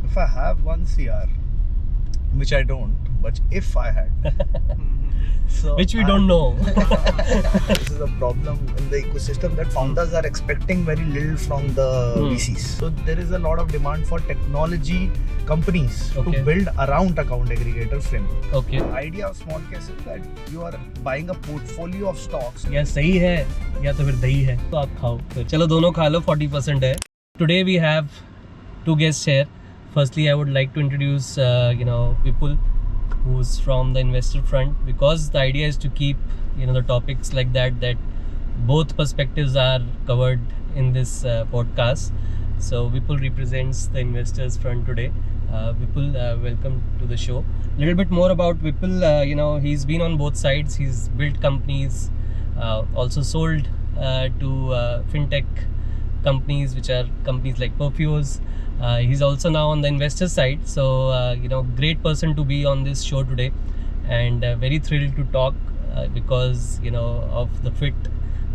If I have 1 CR, which I don't, but if I had, so Which we don't know. This is a problem in the ecosystem that founders are expecting very little from the VCs. So there is a lot of demand for technology companies Okay. to build around account aggregator framework. Okay. The idea of small case is that you are buying a portfolio of stocks. या सही है या तो फिर दही है तो आप खाओ फिर चलो दोनों खा लो 40% है today we have two guests here firstly I would like to introduce Vipul who's from the investor front because the idea is to keep the topics like that both perspectives are covered in this podcast. So Vipul represents the investors front today. Vipul, welcome to the show. A little bit more about Vipul. He's been on both sides. He's built companies, also sold to fintech companies, which are companies like Perfios. He's also now on the investor side. So, great person to be on this show today, and very thrilled to talk because, of the fit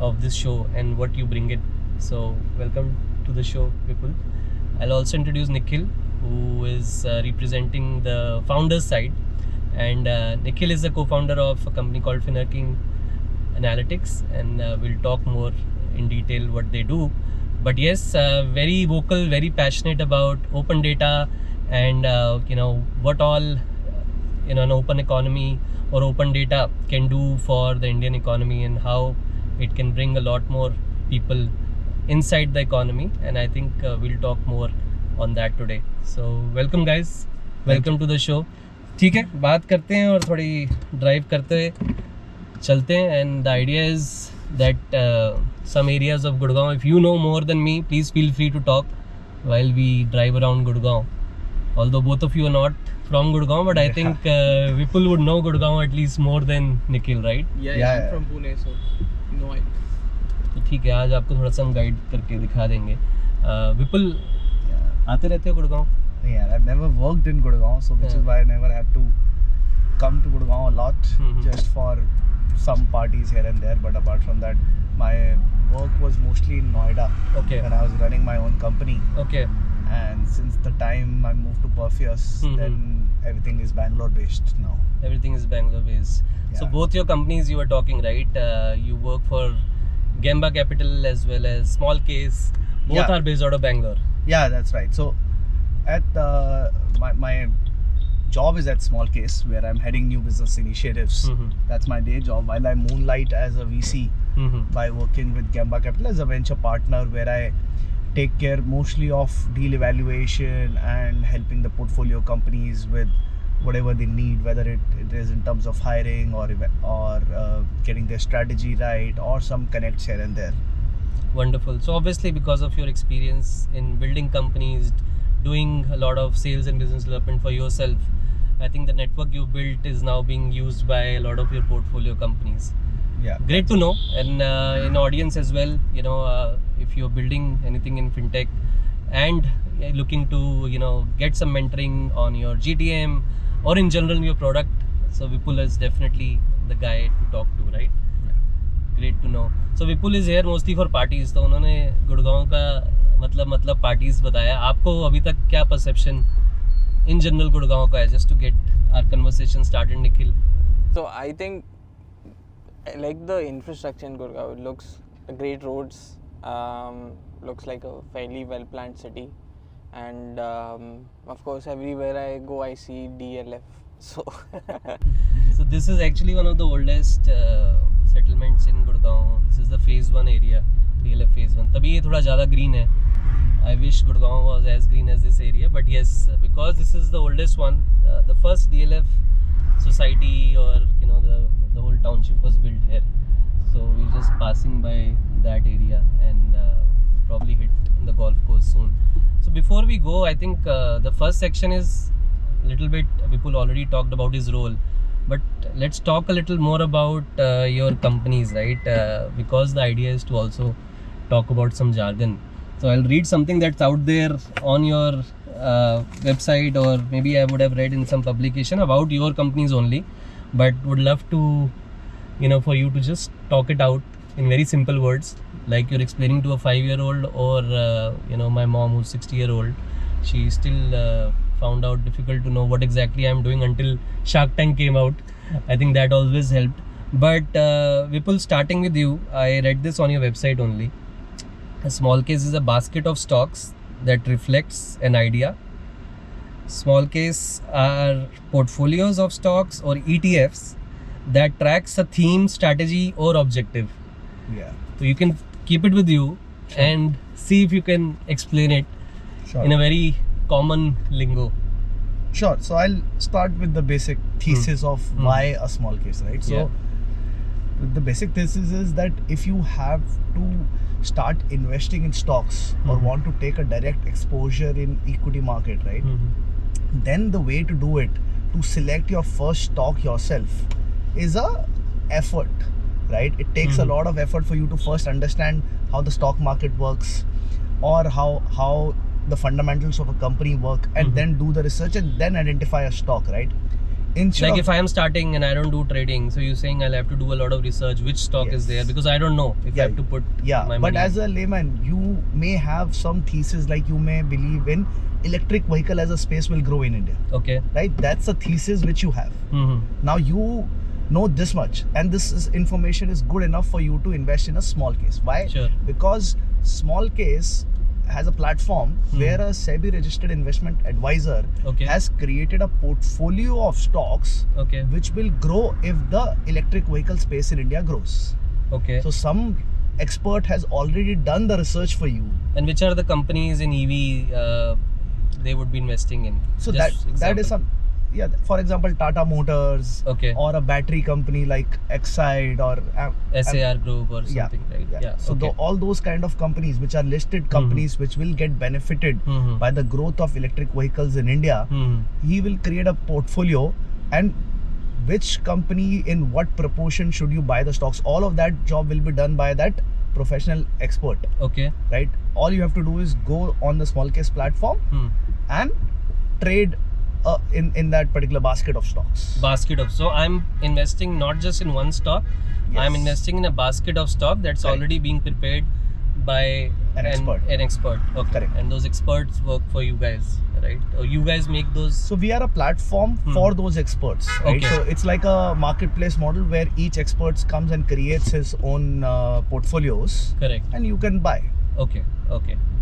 of this show and what you bring it. So, welcome to the show, Vipul. I'll also introduce Nikhil, who is representing the founders side, and Nikhil is the co-founder of a company called Finerking Analytics, and we'll talk more in detail what they do. But yes, very vocal, very passionate about open data and what all an open economy or open data can do for the Indian economy and how it can bring a lot more people inside the economy. And I think we'll talk more on that today. So welcome guys, welcome to the show. ठीक है, बात करते हैं और थोड़ी drive करते हुए चलते हैं. And the idea is that some areas of Gurgaon, if you know more than me, please feel free to talk while we drive around Gurgaon. Although both of you are not from Gurgaon, but I think Vipul would know Gurgaon at least more than Nikhil, right? Yeah, I'm from Pune, so no idea. तो ठीक है, आज आपको थोड़ा सा हम guide करके दिखा देंगे. विपुल, आते रहते हो Gurgaon? Yeah, I've never worked in Gurgaon, so which is why I never had to come to Gurgaon a lot, just for some parties here and there. But apart from that, my work was mostly in Noida Okay. when I was running my own company. Okay. And since the time I moved to Perfios, then everything is Bangalore based now. Everything is Bangalore based. So Yeah. both your companies you were talking, right? You work for Gamba Capital as well as Small Case. Both Yeah. are based out of Bangalore. Yeah, that's right. So at my job is at Small Case, where I'm heading new business initiatives. That's my day job, while I moonlight as a VC by working with Gamba Capital as a venture partner, where I take care mostly of deal evaluation and helping the portfolio companies with whatever they need, whether it is in terms of hiring or getting their strategy right, or some connects here and there. Wonderful. So obviously because of your experience in building companies, doing a lot of sales and business development for yourself, I think the network you built is now being used by a lot of your portfolio companies. Yeah. Great to know. And in audience as well, if you're building anything in fintech and looking to get some mentoring on your GTM or in general your product, so Vipul is definitely the guy to talk to, right? Great to know. So Vipul is here mostly for parties. तो उन्होंने गुड़गांव का मतलब parties बताया. आपको अभी तक क्या perception in general Gurgaon का है? Just to get our conversation started, Nikhil. So I think I like the infrastructure in Gurgaon. It looks great roads. Looks like a fairly well planned city, and of course everywhere I go I see DLF. So So this is actually one of the oldest settlements in Gurgaon. This is the phase 1 area, DLF phase 1. तभी ये थोड़ा ज़्यादा green है. I wish Gurgaon was as green as this area, but yes, because this is the oldest one, the first DLF society or the whole township was built here. So we're just passing by that area and probably hit the golf course soon. So before we go, I think the first section is a little bit, Vipul already talked about his role, but let's talk a little more about your companies, right? Because the idea is to also talk about some jargon. So I'll read something that's out there on your website, or maybe I would have read in some publication about your companies only, but would love to for you to just talk it out in very simple words, like you're explaining to a 5-year-old or my mom who's 60-year-old. she still found out difficult to know what exactly I'm doing until Shark Tank came out. I think that always helped. But Vipul, starting with you, I read this on your website only. A small case is a basket of stocks that reflects an idea. Small case are portfolios of stocks or ETFs that tracks a theme, strategy or objective. Yeah. So you can keep it with you and see if you can explain it Sure. in a very common lingo. Sure. So I'll start with the basic thesis of why a small case, right? So the basic thesis is that if you have to start investing in stocks or want to take a direct exposure in equity market, right? Then the way to do it, to select your first stock yourself, is a effort, right? It takes a lot of effort for you to first understand how the stock market works, or how the fundamentals of a company work, and then do the research and then identify a stock, right? Like if I am starting and I don't do trading, so you're saying I'll have to do a lot of research, which stock is there, because I don't know if I have to put my money. But as a layman, you may have some thesis, like you may believe in electric vehicle as a space will grow in India. Okay. Right? That's a thesis which you have. Now you know this much, and information is good enough for you to invest in a small case. Why? Sure. Because small case has a platform where a SEBI registered investment advisor has created a portfolio of stocks which will grow if the electric vehicle space in India grows. Okay. So some expert has already done the research for you. And which are the companies in EV they would be investing in? So Just that is some, for example, Tata Motors, or a battery company like Exide or SAR Group or something, right? So all those kind of companies which are listed companies which will get benefited by the growth of electric vehicles in India, he will create a portfolio, and which company in what proportion should you buy the stocks, all of that job will be done by that professional expert. Okay. Right? All you have to do is go on the small case platform and trade in that particular basket of stocks. So I'm investing not just in one stock, I'm investing in a basket of stock that's already being prepared by an expert. Okay. Correct. And those experts work for you guys, right? Or you guys make those. So we are a platform for those experts, right? Okay. So it's like a marketplace model where each expert comes and creates his own portfolios. Correct. And you can buy. Okay.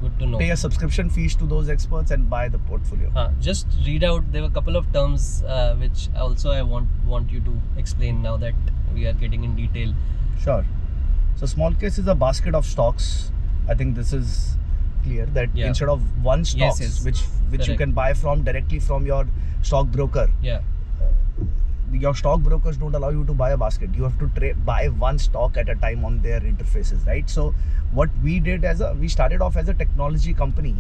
Good to know. Pay a subscription fees to those experts and buy the portfolio. Just read out. There were a couple of terms which also I want you to explain now that we are getting in detail. Sure. So small case is a basket of stocks. I think this is clear that instead of one stock, which you can buy from directly from your stockbroker. Your stockbrokers don't allow you to buy a basket. You have to buy one stock at a time on their interfaces, right? So what we did we started off as a technology company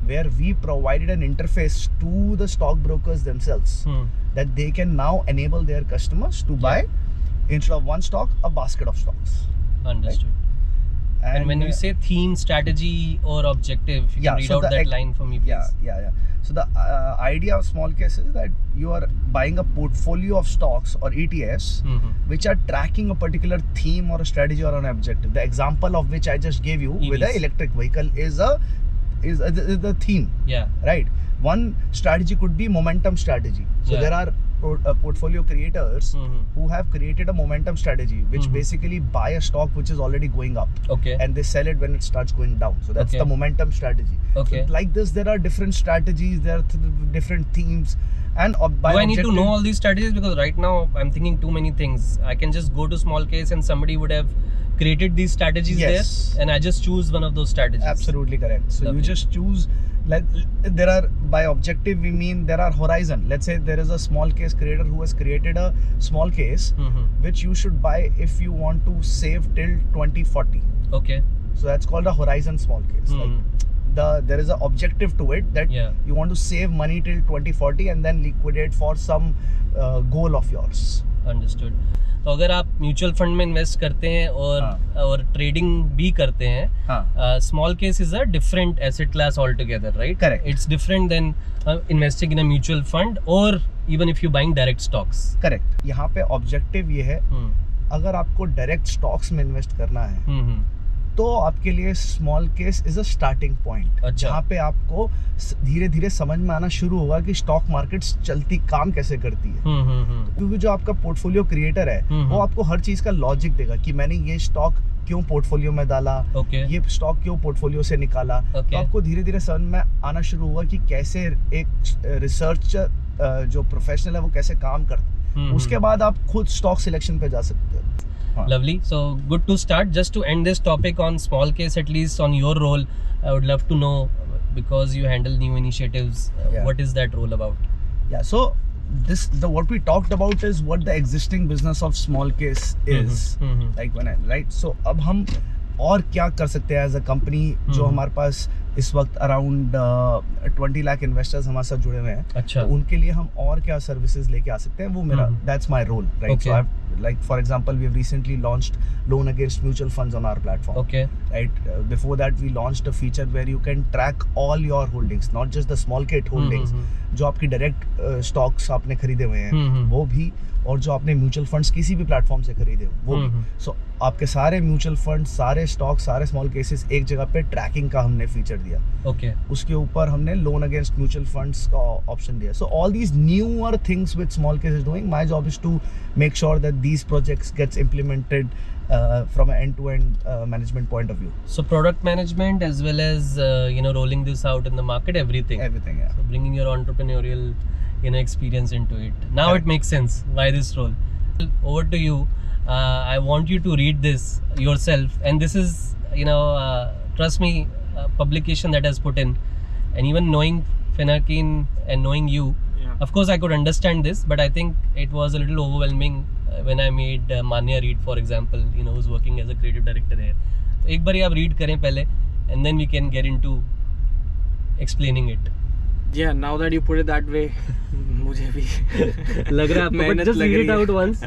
where we provided an interface to the stockbrokers themselves that they can now enable their customers to buy, instead of one stock, a basket of stocks. Understood. Right? And when you say theme, strategy or objective, you can read out that line for me, please. Yeah. So the idea of small case is that you are buying a portfolio of stocks or ETFs which are tracking a particular theme or a strategy or an objective. The example of which I just gave you with the electric vehicle is the theme. Right. One strategy could be momentum strategy. So there are portfolio creators who have created a momentum strategy which basically buy a stock which is already going up and they sell it when it starts going down. So that's the momentum strategy. So like this, there are different strategies, there are different themes. And do I need to know all these strategies? Because right now I'm thinking too many things. I can just go to small case and somebody would have created these strategies there, and I just choose one of those strategies. Absolutely correct. So you just choose, like, there are, by objective we mean there are horizon. Let's say there is a small case creator who has created a small case which you should buy if you want to save till 2040. So that's called a horizon small case. Like there is an objective to it that you want to save money till 2040 and then liquidate for some goal of yours. Understood. तो अगर आप mutual fund में invest करते हैं और trading भी करते हैं, small case is a different asset class altogether, right? Correct. It's different than investing in a mutual fund और even if you buying direct stocks. Correct. यहाँ पे ऑब्जेक्टिव ये है, अगर आपको डायरेक्ट स्टॉक्स में इन्वेस्ट करना है तो आपके लिए small case is a starting point, अच्छा। जहाँ पे आपको धीरे धीरे समझ में आना शुरू होगा कि स्टॉक मार्केट्स चलती काम कैसे करती है। क्योंकि जो आपका पोर्टफोलियो क्रिएटर है वो आपको हर चीज का लॉजिक देगा कि मैंने ये स्टॉक क्यों पोर्टफोलियो में डाला, ये स्टॉक क्यों पोर्टफोलियो से निकाला। तो आपको धीरे धीरे समझ में आना शुरू होगा कि कैसे एक रिसर्चर जो प्रोफेशनल है वो कैसे काम करता है। उसके बाद आप खुद स्टॉक सिलेक्शन पे जा सकते हो। Lovely. So good to start. Just to end this topic on small case, at least on your role, I would love to know, because you handle new initiatives, what is that role about? Yeah, so what we talked about is what the existing business of small case is. Like right? So अब हम और क्या कर सकते हैं as a company, जो हमारे पास इस वक्त अराउंड 20 लाख इन्वेस्टर्स हमारे साथ जुड़े हुए हैं। अच्छा। तो उनके लिए हम और क्या सर्विसेज लेके आ सकते हैं, वो मेरा that's my role, right? So I like for example we have recently launched loan against mutual funds on our platform. Okay. Right, before that we launched a feature where you can track all your holdings, not just the small cap holdings, जो आपकी direct stocks आपने खरीदे हुए हैं वो भी, और जो आपने म्यूचुअल फंड्स किसी भी प्लेटफॉर्म से खरीदे हो वो भी। सो आपके सारे म्यूचुअल फंड, सारे स्टॉक, सारे स्मॉल केसेस एक जगह पे ट्रैकिंग का हमने फीचर दिया। Okay. उसके ऊपर हमने लोन अगेंस्ट म्यूचुअल फंड्स का ऑप्शन दिया। So all these newer things with small case is doing, my job is to make sure that these projects gets implemented from an end-to-end management point of view. So product management as well as rolling this out in the market, everything. Everything, yeah. So bringing your entrepreneurial experience into it. Now Correct. it makes sense why this role. Over to you. I want you to read this yourself, and this is trust me, a publication that has put in, and even knowing Finarkeen and knowing you, of course I could understand this, but I think it was a little overwhelming when I made Manya read, for example, who's working as a creative director here. तो एक बार आप read करें पहले, and then we can get into explaining it. Yeah, now that you put it that way, मुझे भी लग रहा है आपको, but just read it out once.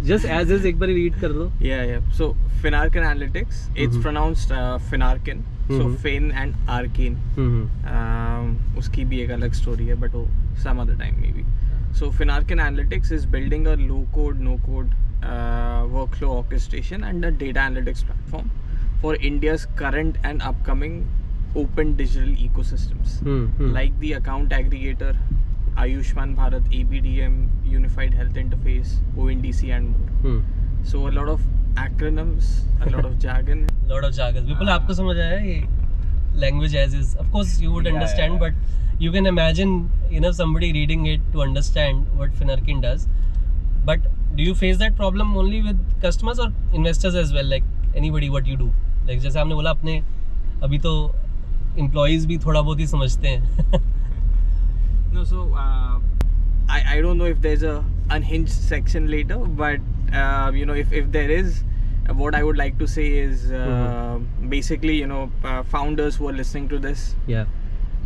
Just as is, एक बार read कर दो. Yeah. So Finarkin Analytics, it's pronounced Finarkin. So Fin and Arkin. उसकी भी एक अलग story है, but वो some other time maybe. So Finarkin Analytics is building a low-code, no-code workflow orchestration and a data analytics platform for India's current and upcoming open digital ecosystems, like the account aggregator, Ayushman Bharat, ABDM, Unified Health Interface, ONDC and more. So a lot of acronyms, a lot of jargon. People, आपको समझ आया ये language as is? Of course you would understand, but you can imagine somebody reading it to understand what Finarkin does. But do you face that problem only with customers or investors as well, like anybody? What you do, like जैसे आपने बोला, अपने अभी तो employees भी थोड़ा बहुत ही समझते हैं. No, so I don't know if there's a unhinged section later, but if there is, what I would like to say is basically founders who are listening to this,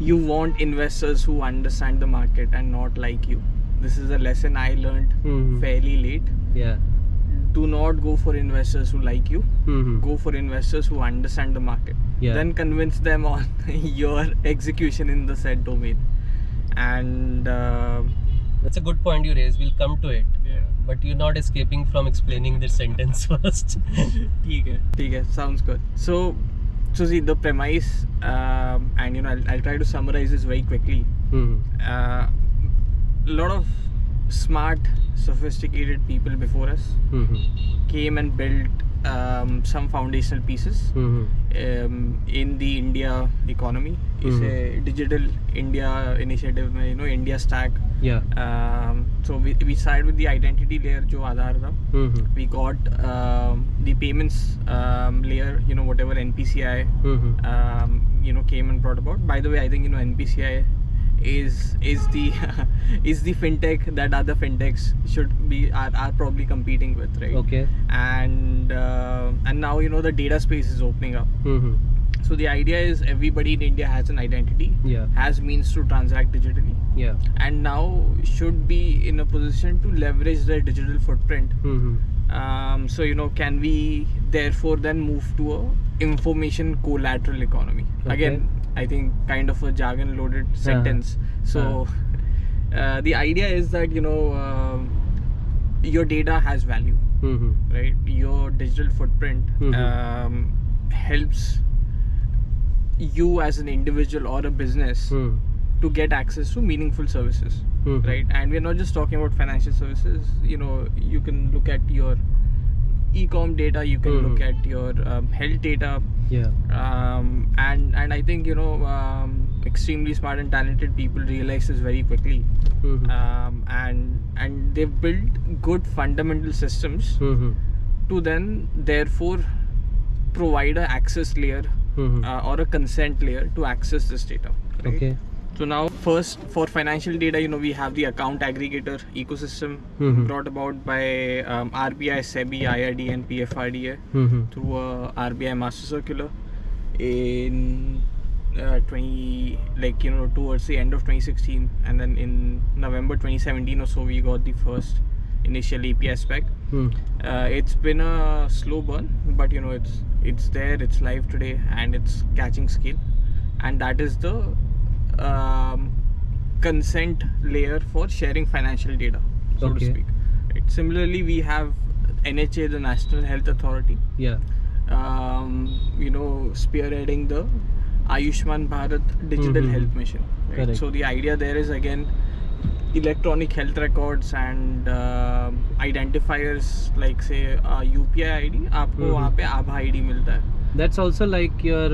you want investors who understand the market and not like you. This is a lesson I learned fairly late. Do not go for investors who like you. Go for investors who understand the market. Then convince them on your execution in the said domain. And that's a good point you raised. We'll come to it. But you're not escaping from explaining this sentence first. ठीक है, sounds good. So see, the premise, and I'll try to summarize this very quickly. A lot of smart, sophisticated people before us came and built some foundational pieces in the India economy. It's a digital India initiative में, India Stack. So we started with the identity layer, जो आधार था. We got the payments layer, whatever NPCI came and brought about. By the way, I think NPCI is the is the fintech that other fintechs are probably competing with, right? Okay. And now the data space is opening up. So the idea is everybody in India has an identity, has means to transact digitally, and now should be in a position to leverage their digital footprint. So can we therefore then move to a information collateral economy? Again, I think kind of a jargon loaded sentence. So the idea is that your data has value, right? Your digital footprint helps you as an individual or a business to get access to meaningful services, right? And we're not just talking about financial services. You know, you can look at your e-com data, you can look at your health data, and I think, you know, extremely smart and talented people realize this very quickly, and they've built good fundamental systems to then therefore provide a access layer or a consent layer to access this data, right? Okay. So now, first, for financial data, you know, we have the account aggregator ecosystem brought about by RBI, SEBI, IRD and PFRDA through a RBI master circular in towards the end of 2016, and then in November 2017 or so we got the first initial API spec. It's been a slow burn, but you know, it's there, it's live today, and it's catching scale, and that is the consent layer for sharing financial data, so to speak. Right. Similarly, we have NHA, the National Health Authority, you know, spearheading the Ayushman Bharat Digital Health Mission. Right? So the idea there is, again, electronic health records and identifiers like say UPI ID, आपको वहाँ पे आभा ID मिलता है. That's also like your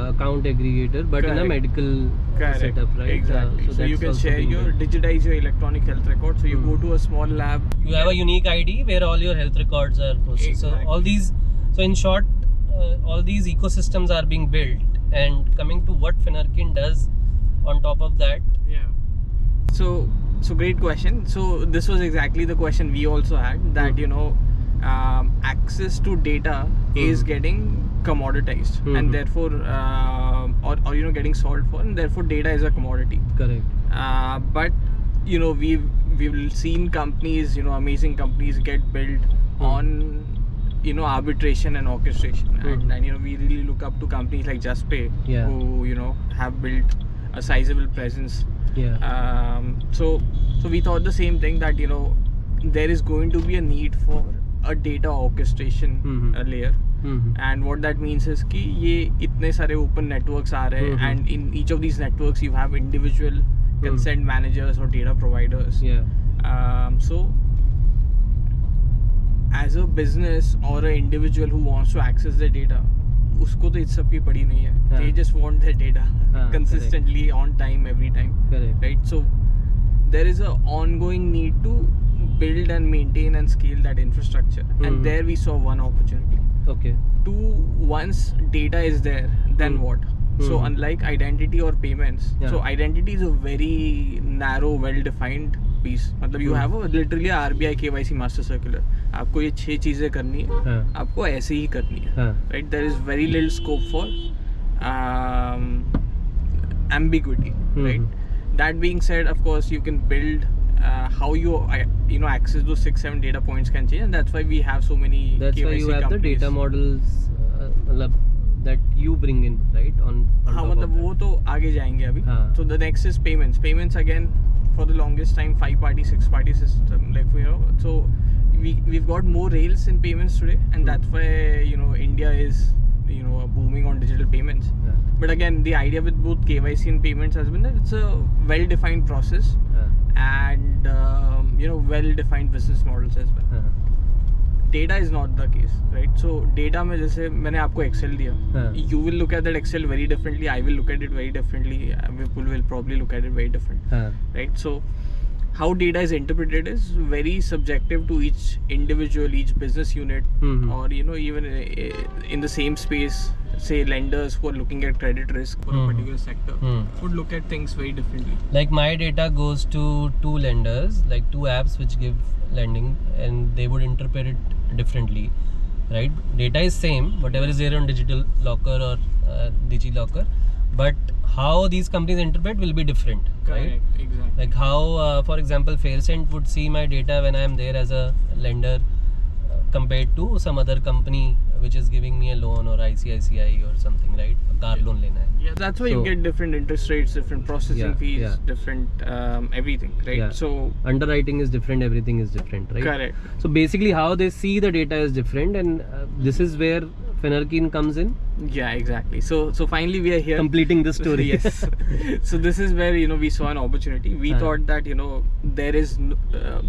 account aggregator, but in a medical setup, right? Exactly. So you can share digitize your electronic health record. So you go to a small lab. You have a unique ID where all your health records are posted. Exactly. So in short, all these ecosystems are being built, and coming to what Finarkin does on top of that. Yeah. So great question. So this was exactly the question we also had, that you know, access to data is getting commoditized, and therefore or you know, getting solved for, and therefore data is a commodity. Correct. But you know, we've seen companies, you know, amazing companies get built on, you know, arbitration and orchestration, and you know, we really look up to companies like JustPay, who, you know, have built a sizable presence. So we thought the same thing, that you know, there is going to be a need for a data orchestration layer, and what that means is कि ये इतने सारे open networks आ रहे हैं, and in each of these networks you have individual consent managers or data providers. So as a business or an individual who wants to access their data, उसको तो इस सब की पड़ी नहीं है. They just want their data consistently, on time, every time. Right? So there is a ongoing need to build and maintain and scale that infrastructure, and there we saw one opportunity. Once data is there, then what? So unlike identity or payments, so identity is a very narrow, well-defined piece. मतलब you have literally a RBI KYC master circular. आपको ये 6 चीजें करनी है, आपको ऐसे ही करनी है. Right? There is very little scope for ambiguity. Right? That being said, of course, you can build how you know, access those 6-7 data points can change, and that's why we have so many. That's KYC why you have companies. The data models that you bring in, right? On हाँ, मतलब वो तो आगे जाएंगे अभी. So the next is payments. Payments, again, for the longest time, 5-party, 6-party system, like, you know. So we've got more rails in payments today, and that's why, you know, India is, you know, booming on digital payments. But again, the idea with both KYC and payments has been that it's a well-defined process, and you know, well-defined business models as well. Data is not the case, right? So data में जैसे मैंने आपको Excel दिया, you will look at that Excel very differently. I will look at it very differently. People will probably look at it very different, right? So how data is interpreted is very subjective to each individual, each business unit, or you know, even in the same space, say lenders who are looking at credit risk for a particular sector would look at things very differently. Like my data goes to 2 lenders, like 2 apps which give lending, and they would interpret it differently, right? Data is same, whatever is there on Digital Locker or DigiLocker, but how these companies interpret will be different. Correct, right? exactly. Like how, for example, Faircent would see my data when I am there as a lender compared to some other company which is giving me a loan, or ICICI or something, right? A car loan lena hai. Yeah, that's why you get different interest rates, different processing fees, different everything, right? So underwriting is different, everything is different, right? Correct. So basically how they see the data is different, and this is where Finerkin comes in, Yeah, exactly. So finally we are here. completing the story. Yes. So this is where we saw an opportunity. We thought that there is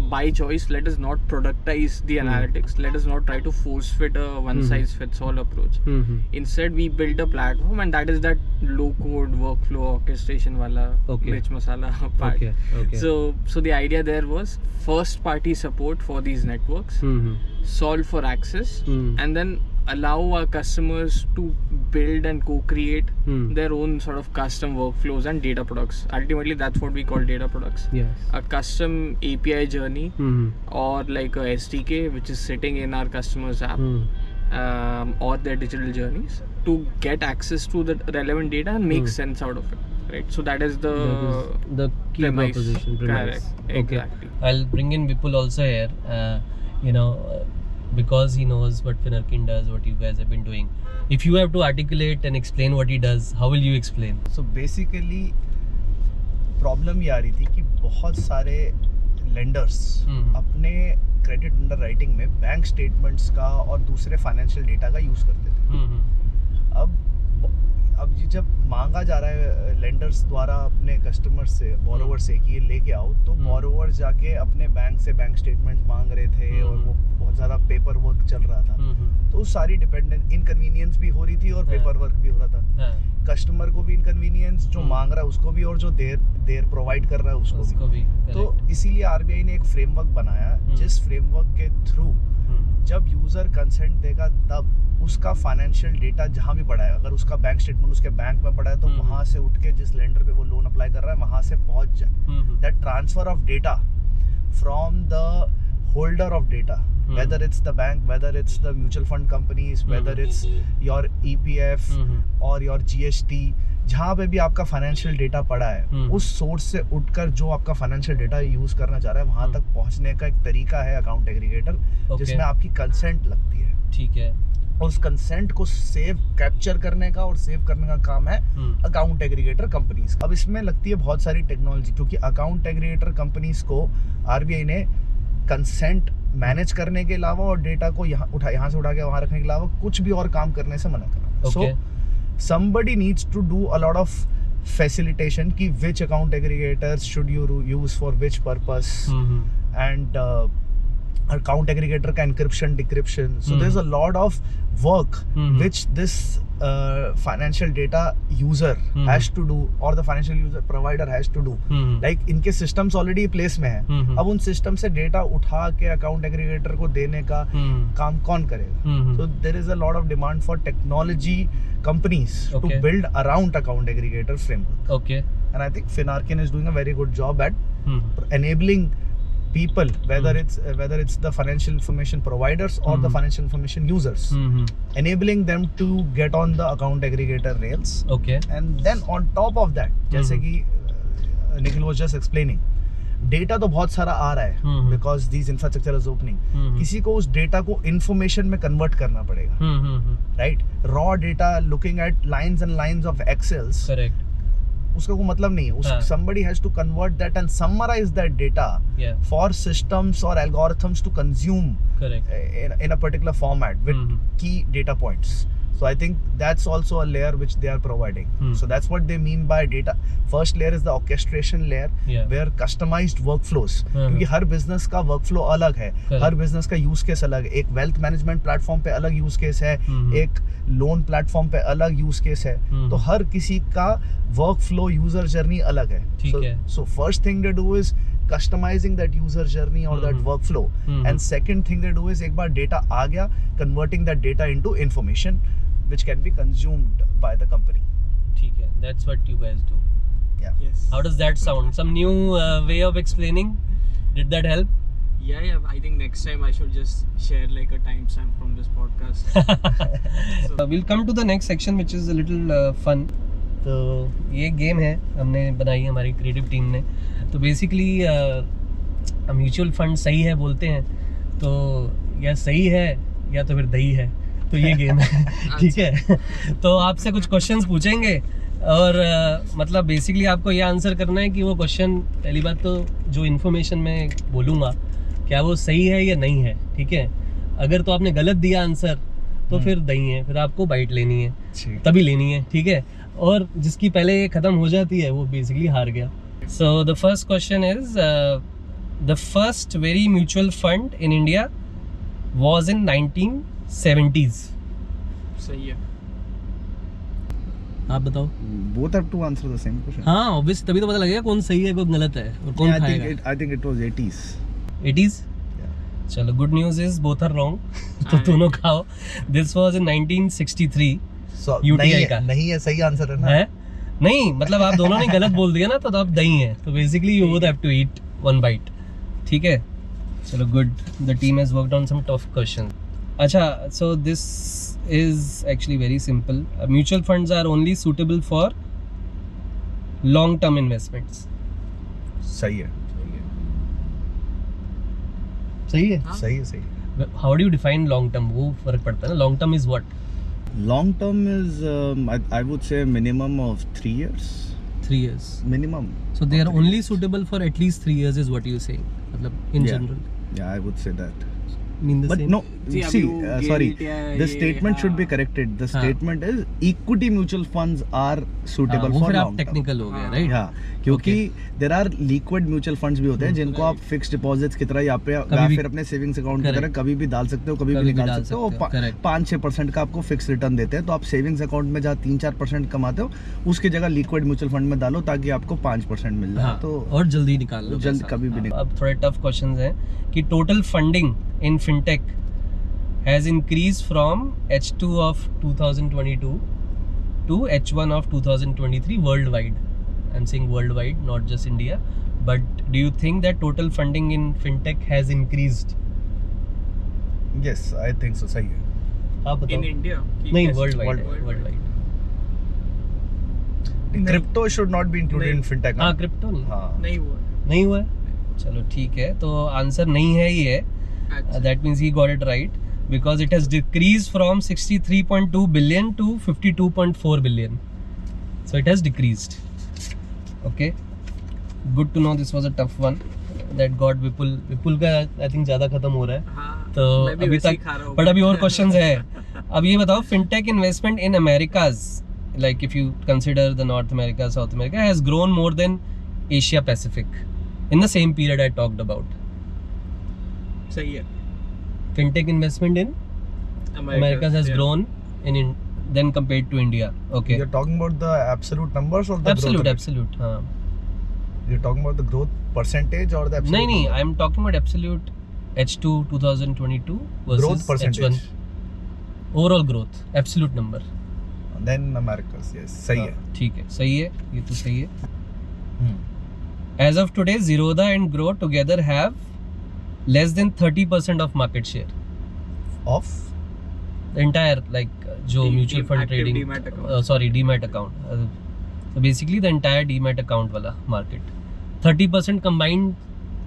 by choice. Let us not productize the analytics. Let us not try to force fit a one size fits all approach. Instead, we built a platform, and that is that low code workflow orchestration wala Okay. rich masala part. Okay. Okay. So the idea there was first party support for these networks, solve for access, and then allow our customers to build and co-create their own sort of custom workflows and data products. Ultimately, that's what we call data products. Yes. A custom API journey or like a SDK which is sitting in our customer's app or their digital journeys to get access to the relevant data and make sense out of it. Right. So that is the key premise. proposition. Premise. Correct. Okay. Exactly. I'll bring in Vipul also here. Because he knows what Finerkin does, what you guys have been doing. If you have to articulate and explain what he does, how will you explain? So basically problem ये आ रही थी कि बहुत सारे lenders अपने credit underwriting में bank statements का और दूसरे फाइनेंशियल डेटा का यूज़ करते थे। अब ये जब मांगा जा रहा है लेंडर्स द्वारा अपने कस्टमर से, बोरोवर से कि ये लेके आओ, तो बोरोवर जाके अपने बैंक से बैंक स्टेटमेंट मांग रहे थे और वो बहुत ज़्यादा पेपर वर्क चल रहा था। तो सारी डिपेंडेंट इनकन्वीनियंस भी हो रही थी और पेपर वर्क भी हो रहा था। कस्टमर को भी इनकन्वीनियंस, जो मांग रहा है उसको भी, और जो देर प्रोवाइड कर रहा है उसको भी। तो इसीलिए आरबीआई ने एक फ्रेमवर्क बनाया, जिस फ्रेमवर्क के थ्रू जब यूजर कंसेंट देगा तब उसका फाइनेंशियल डेटा जहाँ भी पड़ा है, अगर उसका बैंक स्टेटमेंट उसके बैंक में पड़ा है तो वहां से उठ के जिस लेंडर पे वो लोन अप्लाई कर रहा है वहां से पहुंच जाए। That transfer of data from the holder of data, whether it's the bank, whether it's the mutual fund companies, whether it's your EPF or your GST, जहाँ पे भी आपका फाइनेंशियल डेटा पड़ा है उस सोर्स से उठकर जो आपका फाइनेंशियल डेटा यूज करना चाह रहा है वहां तक पहुंचने का एक तरीका है अकाउंट एग्रीगेटर, जिसमें आपकी कंसेंट लगती है। ठीक है। और उस कंसेंट को कैप्चर करने का और सेव करने का काम है अकाउंट एग्रीगेटर कंपनीज का। अब इसमें लगती है बहुत सारी टेक्नोलॉजी, क्योंकि अकाउंट एग्रीगेटर कंपनीज को आरबीआई ने कंसेंट मैनेज करने के अलावा और डेटा को यहाँ से उठा के वहां रखने के अलावा कुछ भी और काम करने से मना करा। सो somebody needs to do a lot of facilitation कि which account aggregators should you use for which purpose, and account aggregator का encryption decryption. So there's a lot of work which this financial data user has to do, or the financial user provider has to do. Like इनके systems already place में है, अब उन system से data उठा के account aggregator को देने का काम कौन करेगा? So there is a lot of demand for technology companies to build around account aggregator framework. Okay. And I think Finerkin is doing a very good job at enabling people, whether it's the financial information providers or the financial information users, enabling them to get on the account aggregator rails. Okay. And then on top of that, जैसे कि Nikhil was just explaining, data तो बहुत सारा आ रहा है because this infrastructure is opening. किसी को उस डेटा को इंफॉर्मेशन में कन्वर्ट करना पड़ेगा, right? Raw data looking at lines and lines of excels, correct, उसका कोई मतलब नहीं है। somebody has to convert that and summarize that data for systems or algorithms to consume in a particular format with key data points. So I think that's also a layer which they are providing. So that's what they mean by data. First layer is the orchestration layer, where customized workflows, क्योंकि हर business का workflow अलग है, हर business का use case अलग है। एक wealth management platform पे अलग use case है, एक loan platform पे अलग use case है, तो हर किसी का workflow user journey अलग है। So first thing they do is customizing that user journey or that workflow, and second thing they do is एक बार data आ गया, converting that data into information which can be consumed by the company. ठीक है, that's what you guys do. Yeah. Yes. How does that sound? Some new way of explaining? Did that help? Yeah. I think next time I should just share like a timestamp from this podcast. We'll come to the next section, which is a little fun. तो ये game है, हमने बनाई है हमारी creative team ने। तो basically mutual fund सही है बोलते हैं, तो या सही है या तो फिर दही है, तो ये गेम है। ठीक है, तो आपसे कुछ क्वेश्चंस पूछेंगे और मतलब बेसिकली आपको ये आंसर करना है कि वो क्वेश्चन, पहली बात तो जो इन्फॉर्मेशन मैं बोलूँगा क्या वो सही है या नहीं है। ठीक है, अगर तो आपने गलत दिया आंसर तो फिर दही है, फिर आपको बाइट लेनी है, ठीक तभी लेनी है, ठीक है। और जिसकी पहले ये खत्म हो जाती है वो बेसिकली हार गया। So the first question is the first very mutual fund in India was in 1970s। सही है। आप बताओ। both have to answer the same question. हाँ ऑब्वियस, तभी तो पता लगेगा कौन सही है कौन गलत है और कौन खाएगा। I think it was 80s. 80s? चलो good news is both are wrong, तो दोनों खाओ। This was in 1963 So, UTI का नहीं है सही आंसर है ना? है। नहीं मतलब आप दोनों ने गलत बोल दिया ना, तो आप दही है, तो basically you both have to eat one bite, ठीक है। चलो good, the team has worked on some tough question. अच्छा, so this is actually very simple. Mutual funds are only suitable for long term investments. सही है सही है। सही है सही है। How do you define long term? वो फर्क पड़ता है ना। Long term is what? Long term is I would say minimum of 3 years. 3 years. Minimum. So they of are 3 only years. suitable for at least 3 years is what you say. मतलब in Yeah. general. Yeah, I would say that. Mean the But same. no, See, see, अभी वो sorry. guarantee है, The ये, statement should be हाँ. corrected. The हाँ. statement is equity mutual funds are suitable वो for फिर आप long term. Technical हो गए, हाँ. राइट? हाँ, क्योंकि there are liquid mutual funds भी होते हैं जिनको आप फिक्स्ड डिपॉजिट्स की तरह या भी- फिर अपने सेविंग्स अकाउंट की Correct. तरह कभी भी डाल सकते हो, कभी भी निकाल सकते हो। Correct. 5-6% का आपको फिक्स रिटर्न देते हैं, तो आप सेविंग्स अकाउंट में जहाँ 3-4% कमाते हो उसकी जगह लिक्विड म्यूचुअल फंड में डालो ताकि आपको 5% मिल जाए। हाँ, तो और जल्दी निकाल लो जल्द पैसा। कभी भी निकाल। अब थोड़े टफ क्वेश्चंस हैं कि total funding in fintech has increase from H2 of 2022 to H1 of 2023 worldwide. I'm saying worldwide, not just India. But do you think that total funding in fintech has increased? Yes, I think so. सही है। आप बताओ। In India? नहीं, worldwide, worldwide. worldwide. Crypto should not be included in नहीं। Fintech. हाँ, crypto नहीं हाँ। नहीं हुआ। नहीं हुआ है। चलो ठीक है, तो आंसर नहीं है ही है। अच्छा। That means he got it right because it has decreased from 63.2 billion to 52.4 billion. So it has decreased. Okay. Good to know. This was a tough one. That got Vipul. Vipul का I think ज़्यादा खत्म हो रहा है। हाँ, तो मैं भी अभी वैसे ही तक खा रहा हूँ। बट अभी और क्वेश्चंस है। अब ये बताओ, fintech investment in Americas, like if you consider the North America, South America, has grown more than Asia Pacific in the same period I talked about. सही है। Fintech investment in Americas has yeah. grown in then compared to India. Okay. You're talking about the absolute numbers or the Absolute, growth? absolute. हाँ. You're talking about the growth percentage or the absolute? नहीं नहीं, number? I'm talking about absolute H2 2022 versus Growth percentage. H1. Overall growth, absolute number. Then Americas, yes. सही है। हाँ, ठीक है, सही है, ये तो सही है। Hmm. As of today, Zerodha and Growth together have less than 30% of market share. Of? The entire जो mutual fund active trading, Demat account. sorry, Demat account. So basically the entire Demat account वाला market. 30% combined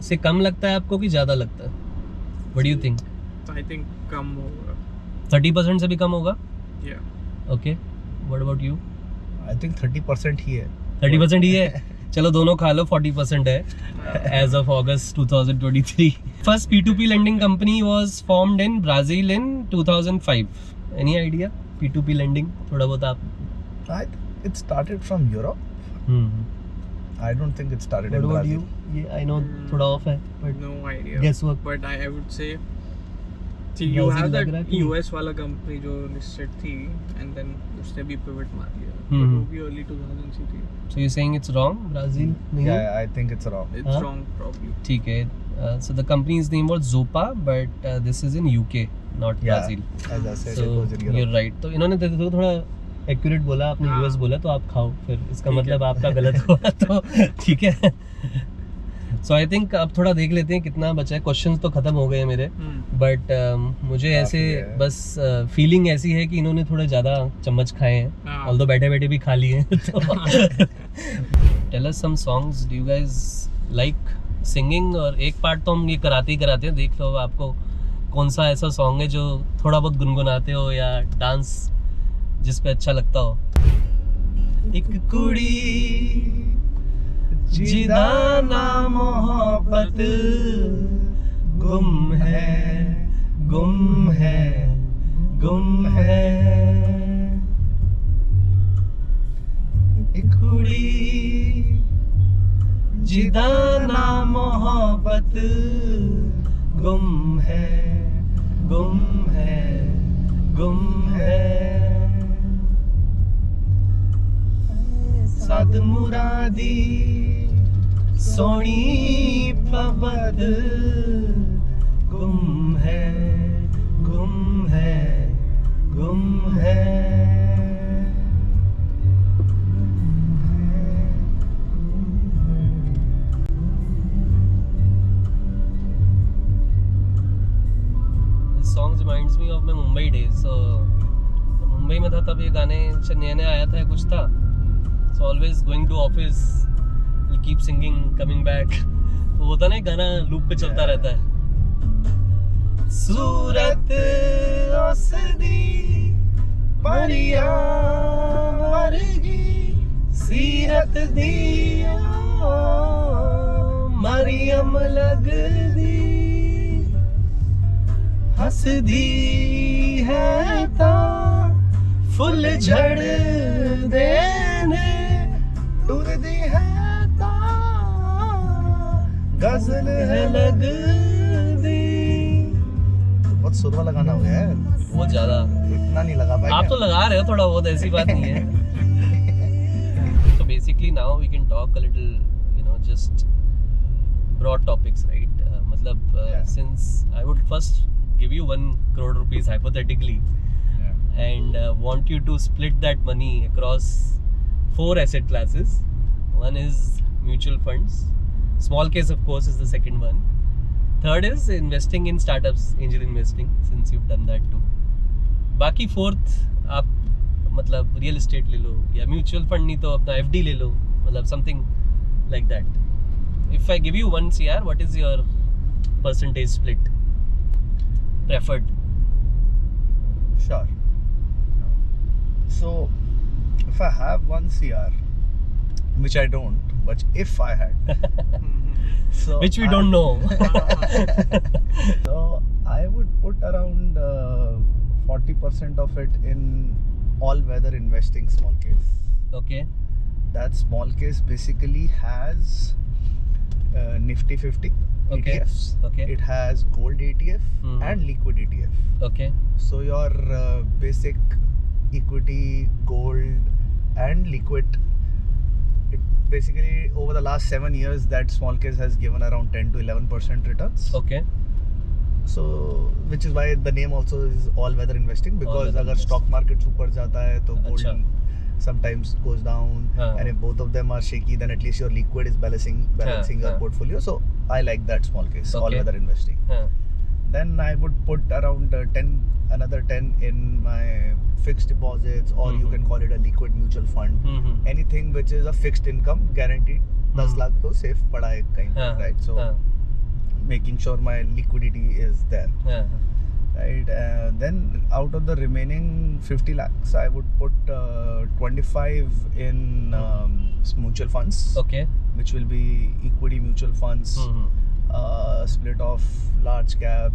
से कम लगता है आपको कि ज़्यादा लगता है? What do you think? I think कम होगा। 30% से भी कम होगा? Yeah. Okay. What about you? I think 30% ही है। 30% ही है। चलो दोनों खा लो, 40% है as of August 2023. First P2P lending company was formed in Brazil in 2005. Any idea? P2P lending थोड़ा बहुत आप? It started from Europe. I don't think it started What in about Brazil. you? ये I know थोड़ा off है, but No idea. guesswork. But I would say, see, you Brazil have लग रहा है that कि- US वाला company जो listed थी, and then उसने भी pivot मार लिया। हम्म। वो भी early 2000s ही थी। So you're saying it's wrong? Brazil नहीं है? Yeah, I think it's wrong. It's हाँ? wrong probably. ठीक है. So the company's name was Zopa, but this is in UK, not Yeah, Brazil. as I said, So it was in Europe. you're right. तो इन्होंने तो थोड़ा accurate बोला, आपने हाँ। यूएस बोला, तो आप खाओ फिर, इसका ठीक मतलब है। आपका गलत हुआ तो ठीक है। सो आई थिंक अब थोड़ा देख लेते हैं कितना बचा है। क्वेश्चंस तो खत्म हो गए हैं मेरे, बट मुझे ऐसे है। बस फीलिंग ऐसी है कि इन्होंने थोड़ा ज़्यादा चम्मच खाए हैं, हाँ। ऑल्दो बैठे बैठे भी खा लिए हैं। Tell us some songs, do you guys like singing? और एक पार्ट तो हम ये कराते ही कराते हैं, देख लो आपको कौन सा ऐसा सॉन्ग है जो थोड़ा बहुत गुनगुनाते हो या डांस जिस पे अच्छा लगता हो। एक कुड़ी जिदा ना मोहब्बत गुम है गुम है एक कुड़ी जिदा ना मोहब्बत गुम है गुम है गुम है सद मुरादी सोनी पबद गुम है गुम है गुम है Songs reminds me of my Mumbai days. So Mumbai में था तब ये गाने नया नया आया था या कुछ था. So always going to office, we'll keep singing, coming back. तो होता ना गाना लूप पे चलता रहता है. सूरत औसदी परिया वर्गी सीरत दिया मरियम लगदी हसदी है ता फुल झड़ देने टुरदी है ता गजल है लगदी. बहुत सुर वाला गाना हो गया है. बहुत ज्यादा. इतना नहीं लगा पाएंगे. आप तो लगा रहे हो थोड़ा बहुत, ऐसी बात नहीं है. So basically now we can talk a little, you know, just broad topics, right? मतलब since I would first give you 1 crore rupees hypothetically and want you to split that money across 4 asset classes. One is mutual funds. Small case of course is the second one. Third is investing in startups, angel investing, since you've done that too. बाकी fourth आप मतलब real estate ले लो या mutual fund नहीं तो अपना FD ले लो, मतलब something like that. If I give you 1 CR, what is your percentage split? Preferred. Sure. So, if I have 1 CR, which I don't, but if I had, so Which we don't know. So I would put around 40% of it in all-weather investing, small case. Okay. That small case basically has Nifty 50 Okay. ETFs. Okay. It has gold ETF and liquid ETF. Okay. So your basic equity, gold and liquid, it basically over the last 7 years that small case has given around 10 to 11% returns. Okay. So which is why the name also is all weather investing, because All-weather अगर investing. stock market ऊपर जाता है तो gold अच्छा. sometimes goes down, हाँ. and if both of them are shaky then at least your liquid is balancing your हाँ. portfolio. So I like that small case, Okay. all weather investing. हाँ. Then I would put around another 10 in my fixed deposits, or you can call it a liquid mutual fund. Anything which is a fixed income guaranteed. 10 lakh to safe पड़ा है कहीं पे, हाँ. right? So हाँ. making sure my liquidity is there, हाँ. right? Then out of the remaining 50 lakhs, I would put 25 in mutual funds, Okay. which will be equity mutual funds, split of large cap,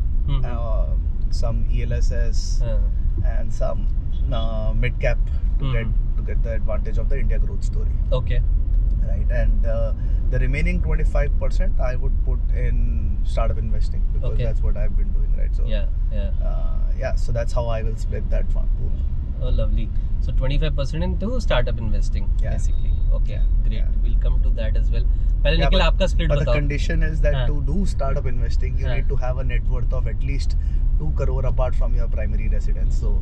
some ELSS, and some mid cap to get the advantage of the India growth story, Okay. right? And the remaining 25% I would put in startup investing, because Okay. that's what I've been doing, right? So Yeah. so that's how I will split that fund pool. Oh, lovely. So 25% into startup investing, Yeah. basically. Okay, Yeah. great. Yeah. We'll come to that as well. पहले Yeah, Nikhil but- आपका split But the बताओ. condition is that हाँ. to do startup investing, you हाँ. need to have a net worth of at least 2 crore apart from your primary residence. So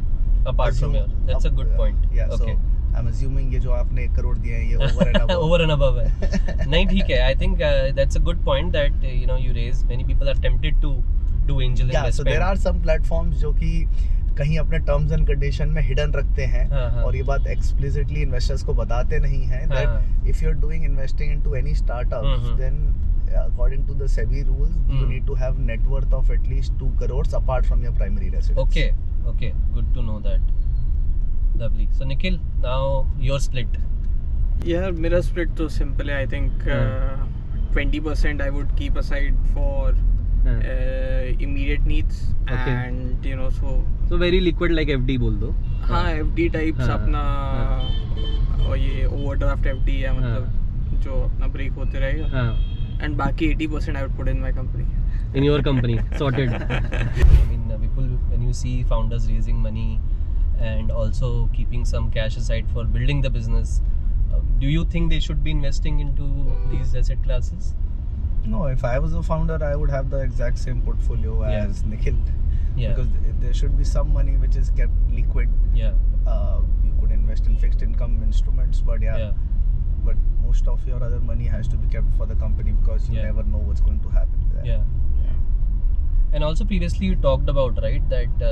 Apart from your, that's a good point. Yeah. Okay. So I'm assuming ये जो आपने 1 crore दिए हैं ये over and above. Over and above है. नहीं ठीक है. I think that's a good point that you know you raise. Many people are tempted to do angel Yeah. So investment. there are some platforms जो कि कहीं अपने terms and condition में hidden रखते हैं, हाँ, हाँ. और ये बात एक्सप्लिसिटली इन्वेस्टर्स को बताते नहीं हैं हाँ. that if you're doing investing into any startups, then according to the SEBI rules, you need to have net worth of at least 2 crores apart from your primary residence. Okay. Okay. Good to know that. Lovely. So Nikhil, now your split. Yeah, mirror split तो simple है. I think 20% I would keep aside for immediate needs, Okay. and you know, So very liquid like FD बोल दो. हाँ FD types हाँ, अपना और ये overdraft FD है मतलब जो अपना break होते रहेगा, हाँ. and बाकी 80% I would put in my company. In your company, sorted. I mean, Vipul, when you see founders raising money and also keeping some cash aside for building the business, do you think they should be investing into these asset classes? No, if I was a founder, I would have the exact same portfolio Yeah. as Nikhil. Yeah. Because there should be some money which is kept liquid. Yeah. You could invest in fixed income instruments, but Yeah. but most of your other money has to be kept for the company because you Yeah. never know what's going to happen there. Yeah. And also previously you talked about, right, that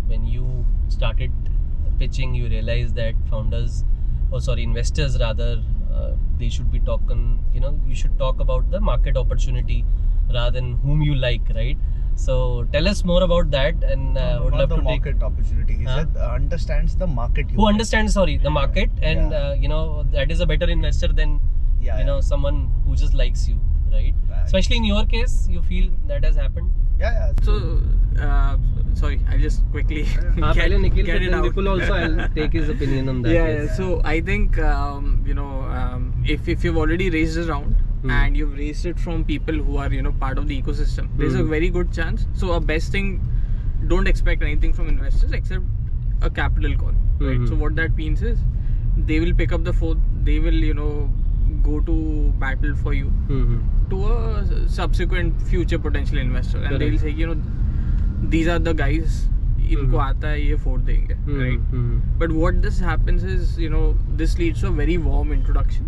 when you started pitching, you realized that investors rather, they should be talking, you should talk about the market opportunity rather than whom you like, right? So tell us more about that, and No, would not love the to take market opportunity. He Huh? said understands the market. who understands the market, and that is a better investor than someone who just likes you, right? Right. Especially in your case, you feel that has happened. Yeah. So sorry, I'll just quickly पहले Nikhil get फिर it then out. Vipul also, I'll take his opinion on that. Yeah. So I think if you've already raised a round and you've raised it from people who are part of the ecosystem, there's a very good chance. So a best thing, don't expect anything from investors except a capital call, right? So what that means is they will pick up the phone, they will go to battle for you to a subsequent future potential investor, and Correct. they'll say these are the guys, इनको आता है ये फोड़ देंगे, right? But what this happens is this leads to a very warm introduction,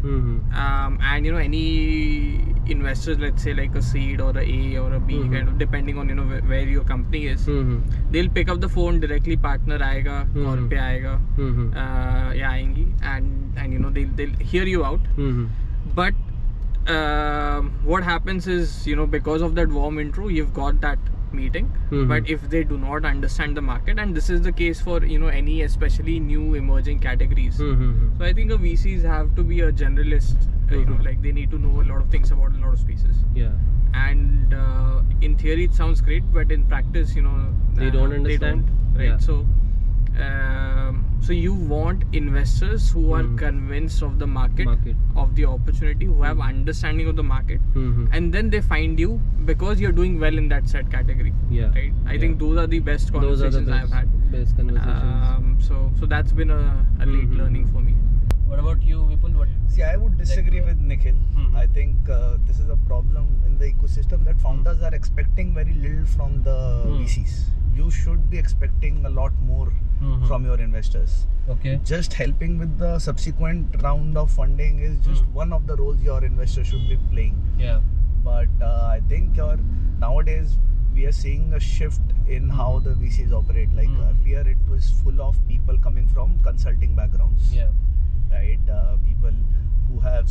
and any investors, let's say like a seed or a A or a B kind of, depending on where your company is, they'll pick up the phone directly, partner आएगा, call पे आएगा, या आएंगी, and they'll hear you out. But what happens is because of that warm intro, you've got that meeting, but if they do not understand the market, and this is the case for any especially new emerging categories, so I think a VCs have to be a generalist, like they need to know a lot of things about a lot of spaces, and in theory it sounds great, but in practice They don't understand. right? Yeah. So you want investors who are convinced of the market, of the opportunity, who have understanding of the market, and then they find you because you're doing well in that set category. Yeah. Right. I think those are the best conversations I've had. Best conversations. So that's been a late learning for me. What about you, Vipul? What? See, I would disagree with Nikhil. I think this is a problem in the ecosystem that founders are expecting very little from the VCs. You should be expecting a lot more from your investors. Okay. Just helping with the subsequent round of funding is just one of the roles your investor should be playing. Yeah. But I think nowadays we are seeing a shift in how the VCs operate. Like earlier, it was full of people coming from consulting backgrounds. Yeah. Right, people who have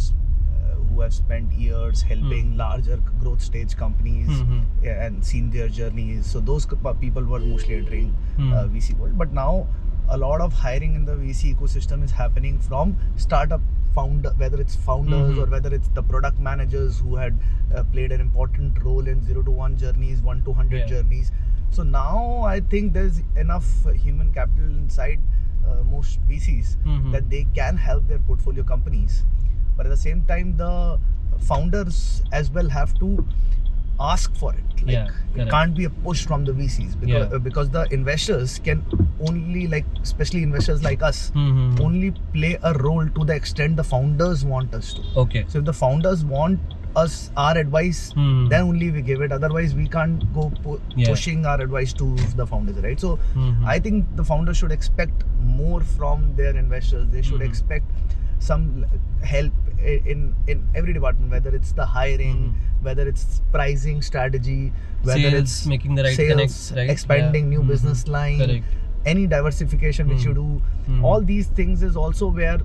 spent years helping larger growth stage companies and seen their journeys. So those people were mostly entering VC world. But now a lot of hiring in the VC ecosystem is happening from startup founder, whether it's founders or whether it's the product managers who had played an important role in 0 to 1 journeys, 1 to 100 journeys. So now I think there's enough human capital inside most VCs that they can help their portfolio companies, but at the same time the founders as well have to ask for it. Like it can't be a push from the VCs because the investors can only, like especially investors like us, only play a role to the extent the founders want us to. Okay. So if the founders want us our advice, then only we give it. Otherwise we can't go pushing our advice to the founders, right? So I think the founders should expect more from their investors. They should expect some help in every department, whether it's the hiring, whether it's pricing strategy, whether sales, it's making the right sales, connects, right? expanding new business line, Correct. any diversification which you do. All these things is also where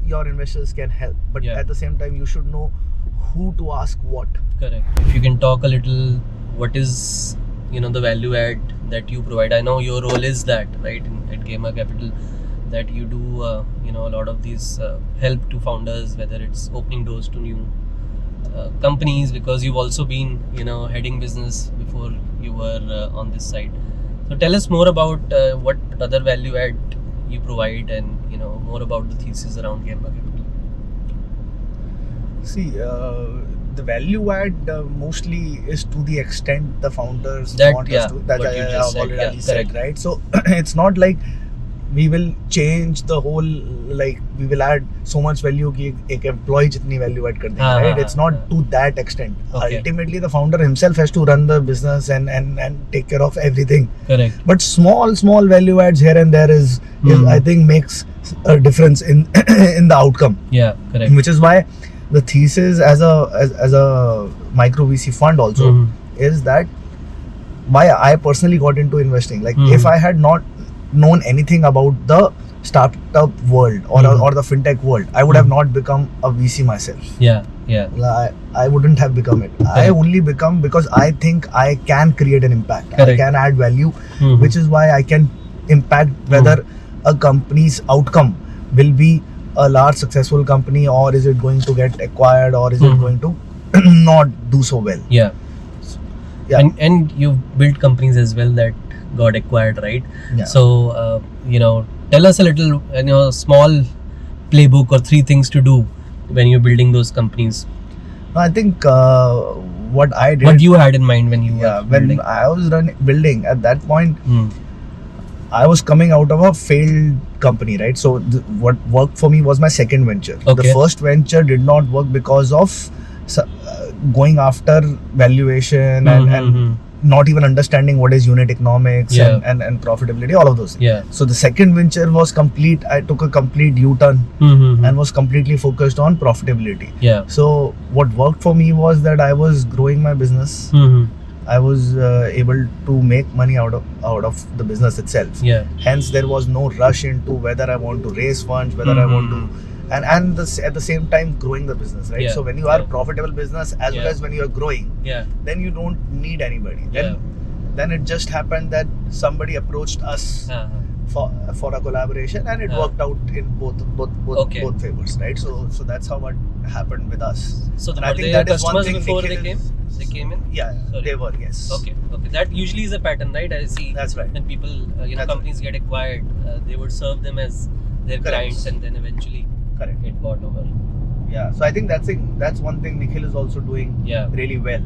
your investors can help, but at the same time you should know who to ask what. Correct. If you can talk a little, what is the value add that you provide? I know your role is that, right, at Gamer Capital, that you do a lot of these help to founders, whether it's opening doors to new companies, because you've also been, heading business before you were on this side. So tell us more about what other value add you provide, and more about the thesis around GameBucket. See, the value add mostly is to the extent the founders That, want yeah, us to. That what I you have just said, already yeah, said, correct. right? So it's not like we will change the whole, like we will add so much value कि एक employee जितनी value add कर देंगे, हाँ, right? हाँ, It's not हाँ. to that extent. Okay. Ultimately, the founder himself has to run the business and take care of everything. Correct. But small value adds here and there is I think makes a difference in in the outcome. Yeah, correct. Which is why the thesis as a micro VC fund also is that why I personally got into investing. Like if I had not known anything about the startup world or the fintech world, I would have not become a VC myself. Yeah. I wouldn't have become it. I only become because I think I can create an impact. Correct. I can add value, which is why I can impact whether a company's outcome will be a large successful company, or is it going to get acquired, or is it going to not do so well. Yeah. Yeah. And you've built companies as well that got acquired, right? Yeah. So tell us a little, small playbook or 3 things to do when you're building those companies. I think what I did, What you had in mind when you were when building? I was building at that point, I was coming out of a failed company, right? So what worked for me was my second venture. Okay. The first venture did not work because of going after valuation and not even understanding what is unit economics and profitability, all of those things. Yeah. So the second venture was complete. I took a complete U-turn and was completely focused on profitability. Yeah. So what worked for me was that I was growing my business. I was able to make money out of the business itself. Yeah. Hence, there was no rush into whether I want to raise funds, whether I want to, and at the same time growing the business, right? Yeah. So when you are profitable business as well as when you are growing, Yeah. then you don't need anybody. Then it just happened that somebody approached us for a collaboration, and it worked out in both favors, right? So that's how what happened with us. So And were I think they that is one customers thing before Nikhil they came? is- They came in? Yeah, Sorry. they were, yes. Okay. That usually is a pattern, right? I see. That's right. When people, That's companies get acquired, they would serve them as their Correct. clients, and then eventually Correct. it got over. Yeah. So I think that's one thing Nikhil is also doing Yeah. really well.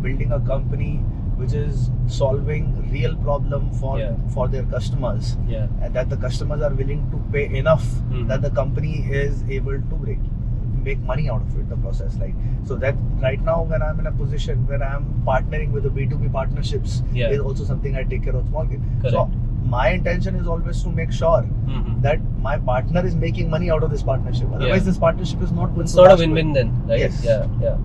Building a company which is solving real problem for their customers, Yeah. and that the customers are willing to pay enough that the company is able to make money out of it, the process, like, so that right now when I'm in a position where I'm partnering with the B2B partnerships is also something I take care of small kids. So my intention is always to make sure that my partner is making money out of this partnership. Otherwise, this partnership is not going It's to sort of last win-win well. then, right? Yes. Yeah.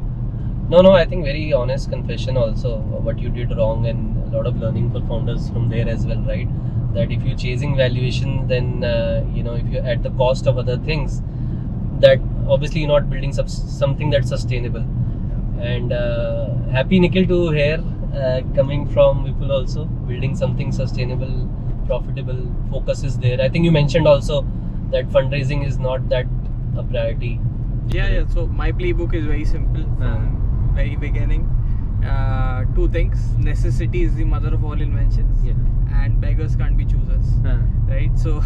No, I think very honest confession also what you did wrong, and a lot of learning for founders from there as well, right? That if you're chasing valuation, then if you're at the cost of other things, that obviously you're not building something that's sustainable. And happy Nikhil to hear coming from Vipul also, building something sustainable, profitable, focus is there. I think you mentioned also that fundraising is not that a priority. Yeah. So my playbook is very simple from very beginning. 2 things: necessity is the mother of all inventions, and beggars can't be choosers. Right? So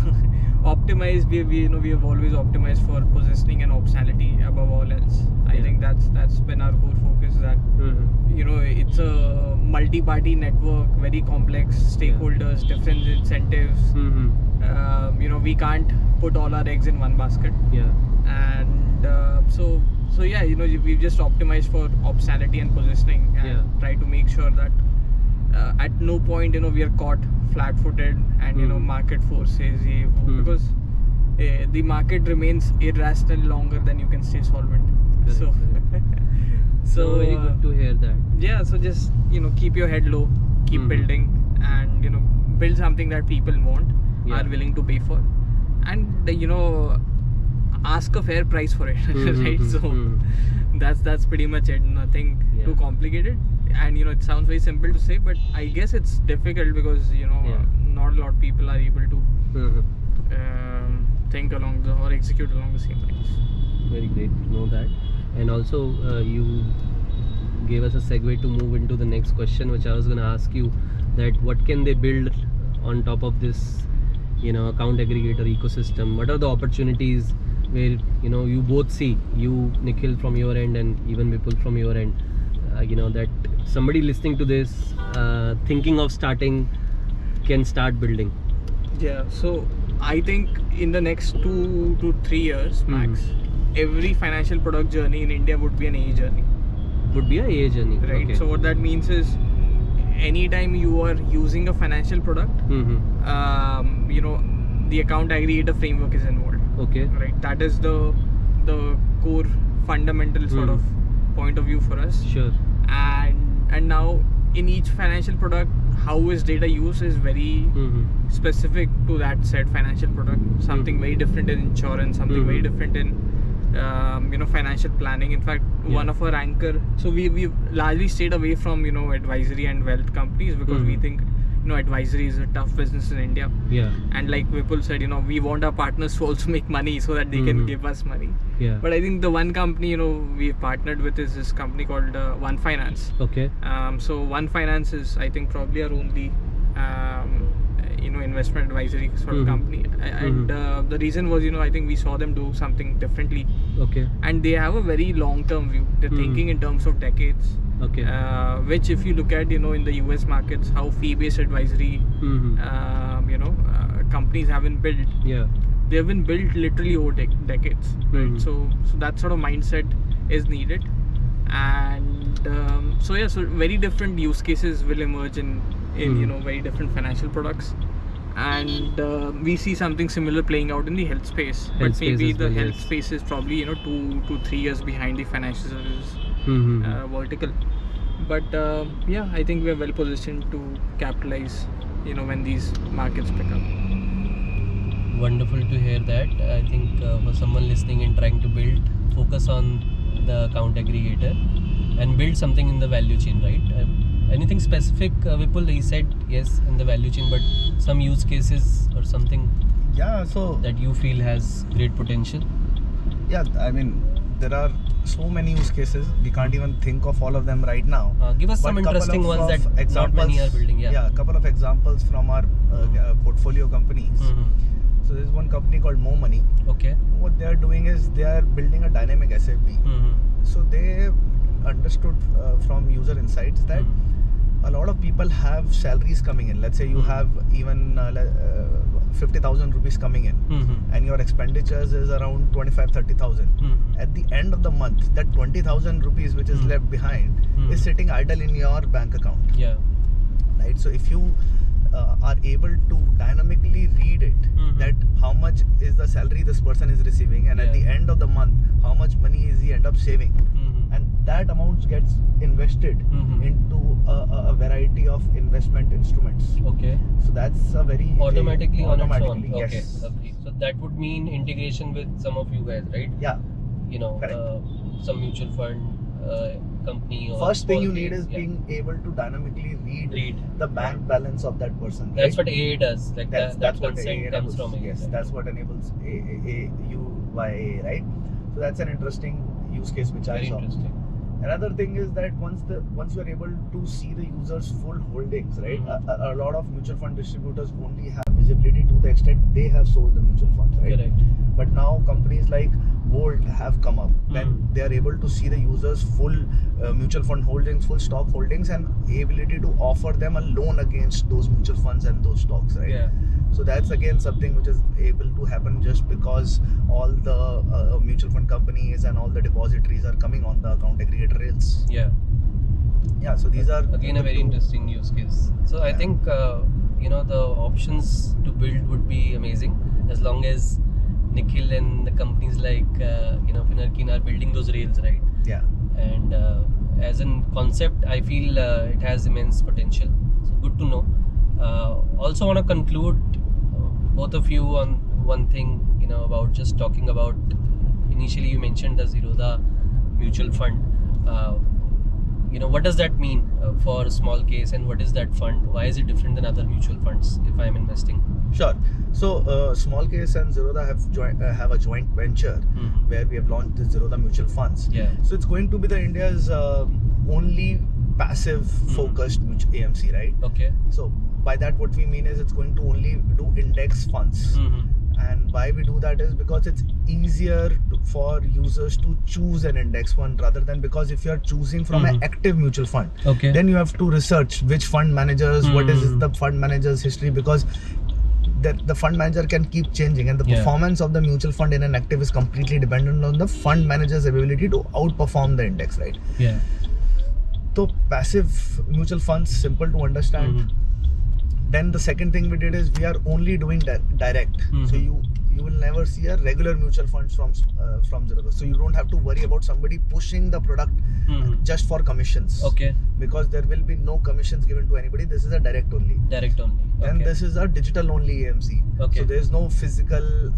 optimize. We have always optimized for positioning and optionality above all else. I think that's been our core focus. That it's a multi-party network, very complex stakeholders, different incentives. We can't put all our eggs in one basket. And so yeah, we've just optimized for optionality and positioning, and try to make sure that at no point we are caught flat-footed and market forces because the market remains irrational longer than you can stay solvent. So very good to hear that. Yeah, so just keep your head low, keep building, and build something that people want, are willing to pay for, and ask a fair price for it. Right? So that's pretty much it. Nothing too complicated, and it sounds very simple to say, but I guess it's difficult because not a lot of people are able to think along or execute along the same lines. Very great to know that. And also you gave us a segue to move into the next question, which I was going to ask you, that what can they build on top of this, you know, account aggregator ecosystem? What are the opportunities where, you know, you both see, you Nikhil from your end and even Vipul from your end, you know, that somebody listening to this thinking of starting can start building? Yeah, so I think in the next 2 to 3 years max, every financial product journey in India would be an AA journey. Would be a AA journey, Right. Okay. So what that means is, anytime you are using a financial product, you know, the account aggregator framework is involved. Okay. Right. That is the core fundamental sort of point of view for us. Sure. And now in each financial product, how is data used is very specific to that said financial product. Something very different in insurance, something very different in you know, financial planning. In fact, one of our anchor, so we've largely stayed away from, you know, advisory and wealth companies because we think, you know, advisory is a tough business in India. Yeah. And like Vipul said, you know, we want our partners to also make money so that they can give us money. Yeah. But I think the one company, you know, we've partnered with is this company called One Finance. Okay. So One Finance is, I think, probably our only you know, investment advisory sort of company. And the reason was, you know, I think we saw them do something differently. Okay. And they have a very long-term view. They're thinking in terms of decades. Okay. Which, if you look at, you know, in the US markets, how fee-based advisory you know, companies have been built. Yeah. They have been built literally over decades, right? So that sort of mindset is needed. And so yeah, so very different use cases will emerge in you know, very different financial products. And we see something similar playing out in the health space. But maybe the health space is probably, you know, 2 to 3 years behind the financial services vertical. But yeah, I think we are well positioned to capitalize, you know, when these markets pick up. Wonderful to hear that. I think for someone listening and trying to build, focus on the account aggregator and build something in the value chain, right? Anything specific, Vipul? He said yes, in the value chain, but some use cases or something So that you feel has great potential? yeah, I mean, there are so many use cases. We can't even think of all of them right now. Give us some But couple interesting of ones that not many are building. Yeah, a couple of examples from our portfolio companies. So there's one company called Mo Money. Okay. What they are doing is they are building a dynamic SAP. So they understood from user insights that a lot of people have salaries coming in. Let's say you have even 50,000 rupees coming in, and your expenditures is around 25-30,000. At the end of the month, that 20,000 rupees which is left behind is sitting idle in your bank account. Yeah. Right. So if you are able to dynamically read it, that how much is the salary this person is receiving, and at the end of the month, how much money is he end up saving, and that amount gets invested into a variety of investment instruments. Okay. So that's a very Automatically on its own. Yes. Okay. So that would mean integration with some of you guys, right? Yeah. You know, some mutual fund company. Or First thing you small need thing. is being able to dynamically read the bank balance of that person. That's right? what AA does. Like that what consent AA comes enables. from AA. Yes, that's what enables you by AA, right? So that's an interesting use case which Very I saw. interesting. Another thing is that once you are able to see the user's full holdings, right? A lot of mutual fund distributors only have visibility to the extent they have sold the mutual funds, right? Correct. But now companies like Volt have come up when they are able to see the users full mutual fund holdings, full stock holdings, and ability to offer them a loan against those mutual funds and those stocks, right? Yeah. So that's again something which is able to happen just because all the mutual fund companies and all the depositories are coming on the account aggregator rails. Yeah. Yeah, so these are Again a very interesting use case. So I think you know, the options to build would be amazing as long as Nikhil and the companies like you know, Finarkeen are building those rails, right? Yeah. And as a concept, I feel it has immense potential. So good to know. Also want to conclude both of you on one thing, you know, about just talking about, initially you mentioned the Zerodha mutual fund. You know, what does that mean for a small case, and what is that fund? Why is it different than other mutual funds if I'm investing? Sure. So Small Case and Zerodha have a joint venture where we have launched the Zerodha Mutual Funds. Yeah. So it's going to be the India's only passive focused AMC, right? Okay. So by that what we mean is it's going to only do index funds. And why we do that is because it's easier for users to choose an index fund rather than, because if you are choosing from an active mutual fund, Okay. then you have to research which fund managers, what is the fund manager's history, because the fund manager can keep changing, and the Yeah. performance of the mutual fund in an active is completely dependent on the fund manager's ability to outperform the index, right? Yeah. So passive mutual funds, simple to understand. Then the second thing we did is we are only doing direct. So you will never see a regular mutual funds from Zerodha. So you don't have to worry about somebody pushing the product just for commissions. Okay. Because there will be no commissions given to anybody. This is a direct only. Direct only. And Okay. this is a digital only AMC. Okay. So there is no physical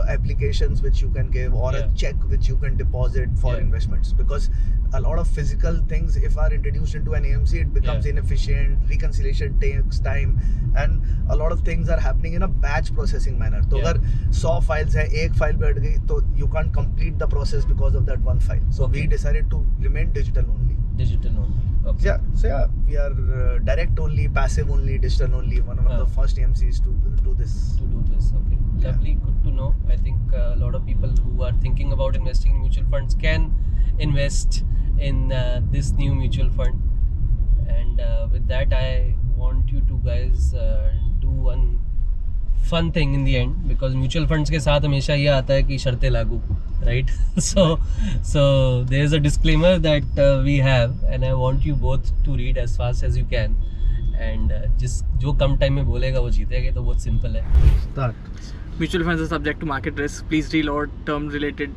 applications which you can give or Yeah. a check which you can deposit for Yeah. investments, because a lot of physical things if are introduced into an AMC, it becomes Yeah. inefficient, reconciliation takes time, and a lot of things are happening in a batch processing manner. So Yeah. अगर 100 files है, एक file बैठ गई तो you can't complete the process because of that one file. So Okay. we decided to remain digital only. Digital only. Okay. So we are direct only, passive only, digital only. One of the first AMCs to do this. To do this. Okay. Yeah. Lovely. Good to know. I think a lot of people who are thinking about investing in mutual funds can invest in this new mutual fund. And with that, I want you to guys do one fun thing in the end, because mutual funds के साथ हमेशा ये आता है कि शर्तें लागू, right? So there is a disclaimer that we have, and I want you both to read as fast as you can. And जो कम टाइम में बोलेगा वो जीतेगा, तो बहुत सिंपल है. Start. Mutual funds are subject to market risk. Please read all term-related,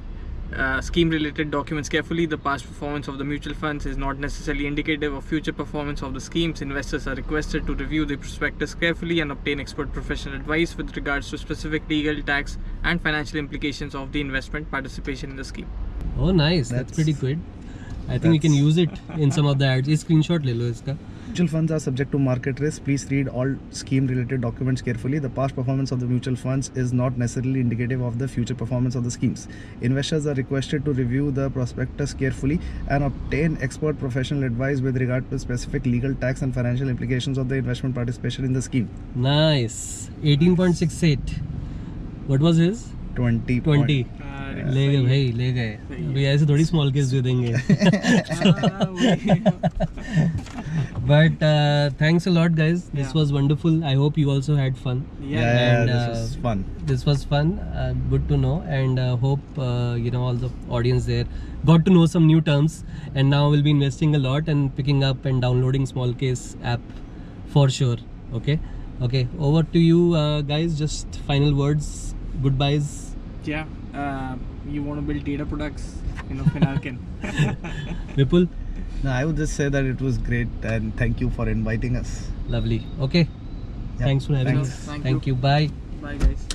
scheme-related documents carefully. The past performance of the mutual funds is not necessarily indicative of future performance of the schemes. Investors are requested to review the prospectus carefully and obtain expert professional advice with regards to specific legal, tax, and financial implications of the investment participation in the scheme. Oh, nice. That's pretty good. I think we can use it in some of the ads. ये screenshot ले लो इसका. Mutual funds are subject to market risk. Please read all scheme-related documents carefully. The past performance of the mutual funds is not necessarily indicative of the future performance of the schemes. Investors are requested to review the prospectus carefully and obtain expert professional advice with regard to specific legal, tax, and financial implications of the investment participation in the scheme. Nice. 18.68. What was his? 20. 20. ले गए भाई, ले गए. अभी ऐसे थोड़ी small case दे देंगे. But thanks a lot, guys. This was wonderful. I hope you also had fun. Yeah, And, this was fun. This was fun. Good to know, and hope all the audience there got to know some new terms, and now we'll be investing a lot and picking up and downloading Small Case app for sure. Okay. Over to you, guys. Just final words. Goodbyes. Yeah, you want to build data products, Finarkin. Vipul. No, I would just say that it was great and thank you for inviting us. Lovely. Okay. Yeah, Thanks for having thanks. us. Thank Thank you. you. Bye. Bye, guys.